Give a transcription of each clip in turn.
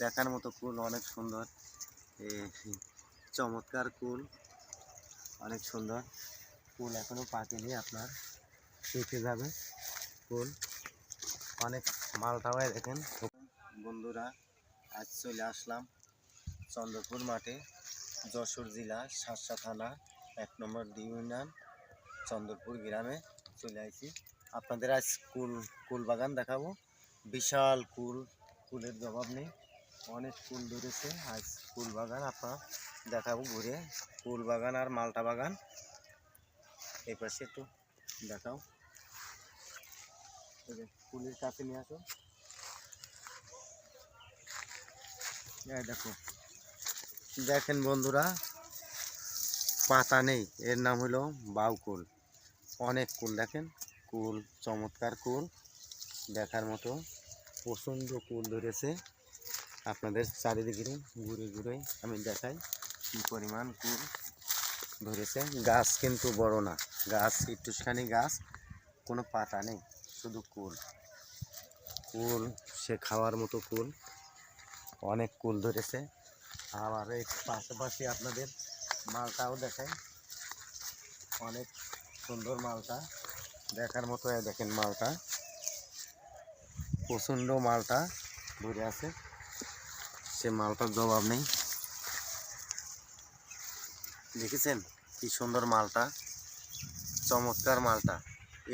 দেখার মতো কুল, অনেক সুন্দর। চমৎকার কুল, অনেক সুন্দর কুল। এখনো পাকেনি, আপনার পেকে যাবে কুল। অনেক মালটা হয় দেখেন বন্ধুরা। আজ চলে আসলাম চন্দ্রপুর মাঠে, যশোর জেলা শার্শা থানা 1 নম্বর ইউনিয়ন চন্দ্রপুর গ্রামে চলে আসি। আপনাদের আজ কুল বাগান দেখাবো। বিশাল কুলের জবাব নেই, অনেক কুল ধরেছে। আজ কুল বাগান আপনার দেখাবো ঘুরে, কুল বাগান আর মালটা বাগান। এই পাশে একটু দেখাও, কুলের কাছে নিয়ে আসো। দেখো, দেখেন বন্ধুরা, পাতা নেই, এর নাম হলো বাউকুল। অনেক কুল দেখেন, কুল চমৎকার কুল, দেখার মতো প্রচণ্ড কুল ধরেছে। আপনাদের চারিদিকে ঘুরে ঘুরে আমি দেখাই কি পরিমাণ কুল ধরেছে। গাছ কিন্তু বড় না, গাছ একটুখানি গাছ, কোনো পাতা নেই, শুধু কুল। কুল সে খাওয়ার মতো কুল, অনেক কুল ধরেছে। আবার এই পাশাপাশি আপনাদের মালটাও দেখাই, অনেক সুন্দর মালটা, দেখার মতো। দেখেন মালটা, প্রচণ্ড মালটা ধরে আছে, সে মালটার জবাব নেই। দেখেছেন কি সুন্দর মালটা, চমৎকার মালটা।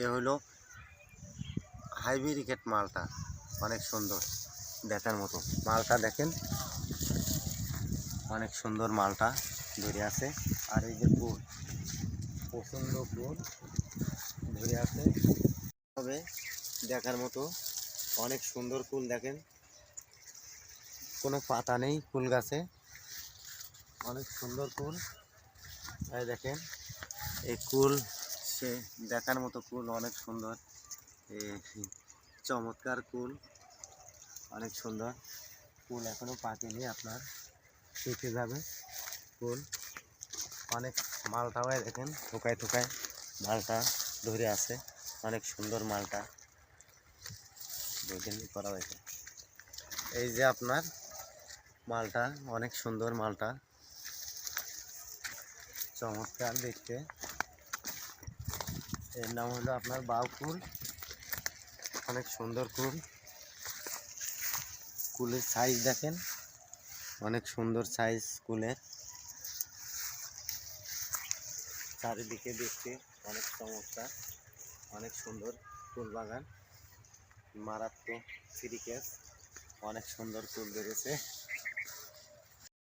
এ হলো হাইব্রিকেট মালটা, অনেক সুন্দর দেখার মতো মালটা। দেখেন অনেক সুন্দর মালটা ধরে আছে। আর এই যে কুল, প্রচণ্ড কুল ধরে আছে, তবে দেখার মতো অনেক সুন্দর কুল। দেখেন কোনো পাতা নেই কুল গাছে, অনেক সুন্দর কুল। এই দেখেন এই কুল, সে দেখার মতো কুল, অনেক সুন্দর। চমৎকার কুল, অনেক সুন্দর কুল। এখনো পাকেনি, আপনার পেকে যাবে কুল। অনেক মালটা হয় দেখেন, থোকায় থোকায় মালটা ধরে আছে, অনেক সুন্দর মালটা দেখেন করা হয়েছে। এই যে আপনার মালটা, অনেক সুন্দর মালটা, চমৎকার দেখতে। এর নাম হলো আপনার বাউকুল, অনেক সুন্দর কুল। কুলের সাইজ দেখেন, অনেক সুন্দর সাইজ কুলের। চারিদিকে দেখতে অনেক চমৎকার, অনেক সুন্দর কুল বাগান, মারাত্মক সিরিকেস, অনেক সুন্দর কুল বেড়েছে।